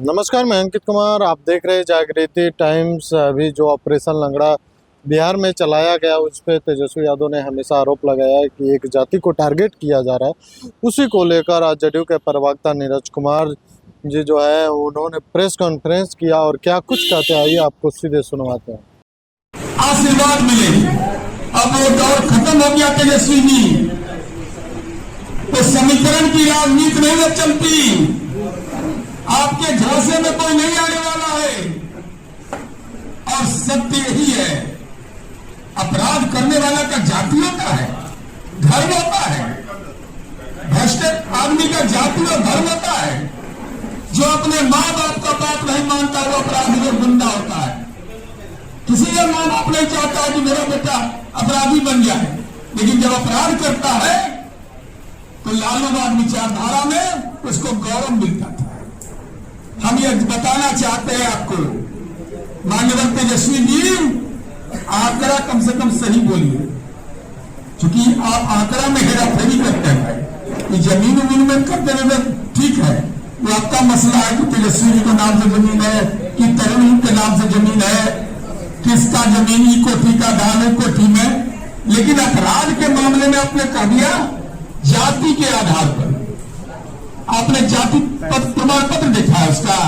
नमस्कार, मैं अंकित कुमार। आप देख रहे हैं जागृति टाइम्स। अभी जो ऑपरेशन लंगड़ा बिहार में चलाया गया, उस पर तेजस्वी यादव ने हमेशा आरोप लगाया है कि एक जाति को टारगेट किया जा रहा है। उसी को लेकर आज जदयू के प्रवक्ता नीरज कुमार जी जो है उन्होंने प्रेस कॉन्फ्रेंस किया और क्या कुछ कहते हैं, आइए आपको सीधे सुनवाते हैं। आशीर्वाद मिले, अब वो दौर खत्म हो गया तेजस्वी जी। तो समीकरण की राजनीति नहीं न चलती, आपके झांसे में कोई नहीं आने वाला है। और सत्य यही है, अपराध करने वाला का जाति होता है, धर्म होता है। भ्रष्ट आदमी का जाति और धर्म होता है। जो अपने माँ बाप का बात नहीं मानता वो अपराधी और गुंडा होता है। किसी का माँ बाप नहीं चाहता कि मेरा बेटा अपराधी बन जाए, लेकिन जब अपराध करता है तो लालूवाद विचारधारा में उसको गौरव मिलता था। हम ये बताना चाहते हैं आपको, माननीय तेजस्वी जी, आंकड़ा कम से कम सही बोलिए, क्योंकि आप आंकड़ा में हेराफेरी करते हैं। ये जमीन उमीन में करते हुए ठीक है, वो आपका मसला है कि तेजस्वी जी के नाम से जमीन है कि तरुण के नाम से जमीन है, किसका जमीन ई कोठी का दान कोठी में। लेकिन अपराध के मामले में आपने कह दिया जाति के आधार पर। आपने जाति प्रमाण पत्र देखा है, उसका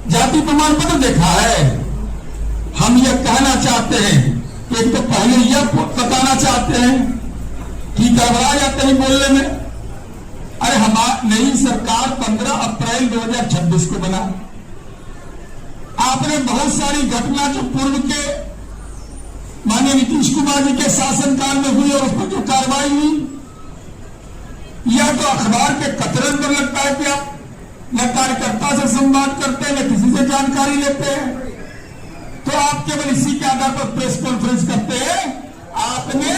जाति प्रमाण पत्र देखा है। हम यह कहना चाहते हैं, एक तो पहले यह बताना चाहते हैं कि घबरा जाते हैं बोलने में। अरे हमारी नई सरकार 15 अप्रैल 2026 को बना। आपने बहुत सारी घटना जो पूर्व के माननीय नीतीश कुमार जी के शासनकाल में हुई और उस पर जो कार्रवाई हुई, यह तो अखबार के कतरन पर लगता है कि आप न कार्यकर्ता से संवाद करते हैं न किसी से जानकारी लेते हैं। तो आप केवल इसी के आधार पर प्रेस कॉन्फ्रेंस करते हैं। आपने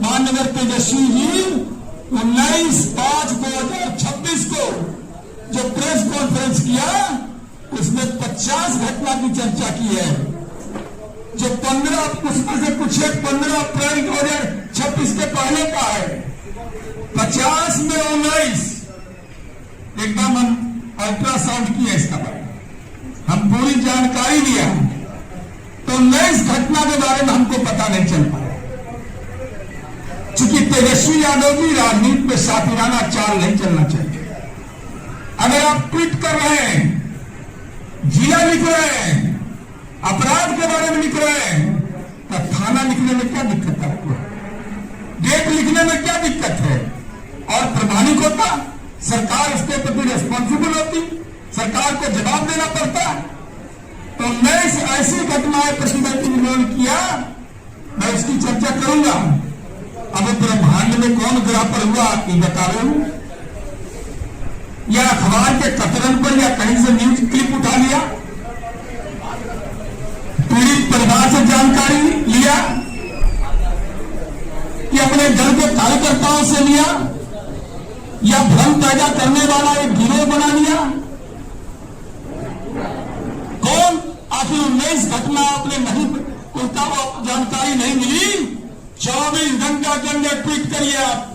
माननीय तेजस्वी जी 19/5/2026 को जो प्रेस कॉन्फ्रेंस किया, उसमें 50 घटना की चर्चा की है। जो 15 उसमें से कुछ एक 15 अप्रैल 2026 के पहले का है। 50 में 19 एकदम हम अल्ट्रासाउंड किया इसका बारे, हम पूरी जानकारी लिया तो 19 घटना के बारे में हमको पता नहीं चल पाया। चूंकि तेजस्वी यादव जी राजनीति में सातिराना चाल नहीं चलना चाहिए। अगर आप ट्वीट कर रहे हैं, जिला लिख रहे हैं, अपराध के बारे में लिख रहे हैं, तो थाना लिखने में क्या दिक्कत है आपको? डेट लिखने में क्या दिक्कत है? और प्रमाणिक होता, सरकार इसके प्रति रिस्पॉन्सिबल होती, सरकार को जवाब देना पड़ता। तो मैं ऐसी घटनाएं प्रतिनिधि निर्माण किया, मैं इसकी चर्चा करूंगा। अब ब्रह्मांड में कौन ग्रह पर हुआ ये बता रहे हूं, या अखबार के कतरन पर या कहीं से न्यूज क्लिप उठा लिया, पीड़ित परिवार से जानकारी लिया कि अपने दल के कार्यकर्ताओं से लिया, या भ्रम पैदा करने वाला एक गिरोह बना लिया। कौन? आखिर 19 घटना आपने नहीं, उनका जानकारी नहीं मिली। 24 घंटा के अंदर ट्वीट करिए आप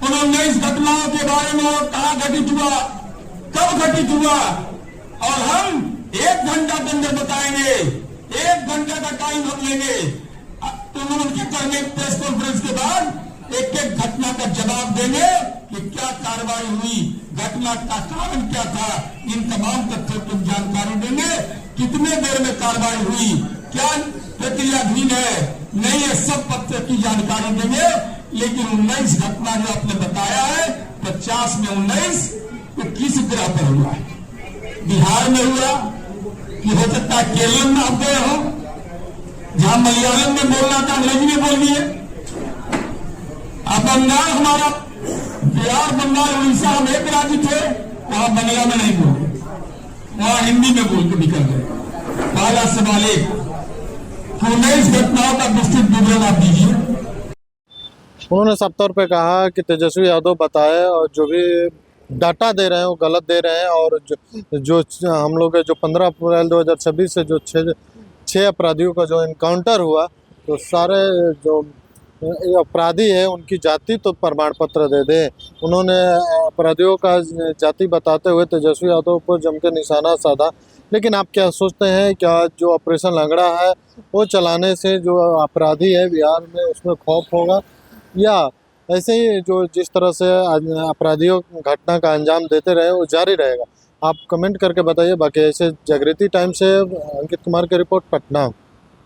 उन 19 घटनाओं के बारे में, और कहां घटित हुआ, कब घटित हुआ, और हम 1 घंटा के अंदर बताएंगे। 1 घंटा का टाइम हम लेंगे। उनके करने प्रेस कॉन्फ्रेंस के बाद एक एक घटना का जवाब देंगे कि क्या कार्रवाई हुई, घटना का कारण क्या था, इन तमाम तथ्यों की जानकारी देंगे। कितने देर में कार्रवाई हुई, क्या प्रक्रियाधीन है, नहीं है, सब तथ्य की जानकारी देंगे। लेकिन 19 घटना जो आपने बताया है, 50 में 19, तो किस ग्रह पर हुआ है? बिहार में हुआ कि हो सकता है केरल में आप गए हो, जहां मलयालम में बोलना था अंग्रेजी में बोल दिए। अब बंगाल, हमारा बिहार, बंगाल, उड़ीसा, हम एक राज्य थे, वहां बंगला में नहीं बोले, वहां हिंदी में बोल के निकल गए। पहला सवाल एक, 19 घटनाओं का विस्तृत विवरण आप दीजिए। उन्होंने साफ तौर पे कहा कि तेजस्वी यादव बताए और जो भी डाटा दे रहे हैं वो गलत दे रहे हैं, और जो हम लोग जो 15 अप्रैल 2026 से जो छह अपराधियों का जो इनकाउंटर हुआ, तो सारे जो ये अपराधी है उनकी जाति तो प्रमाण पत्र दे दे। उन्होंने अपराधियों का जाति बताते हुए तेजस्वी यादव पर जम के निशाना साधा। लेकिन आप क्या सोचते हैं, क्या जो ऑपरेशन लंगड़ा है वो चलाने से जो अपराधी है बिहार में उसमें खौफ होगा, या ऐसे ही जो जिस तरह से अपराधियों घटना का अंजाम देते रहे वो जारी रहेगा? आप कमेंट करके बताइए। बाकी ऐसे जागृति टाइम से अंकित कुमार की रिपोर्ट, पटना।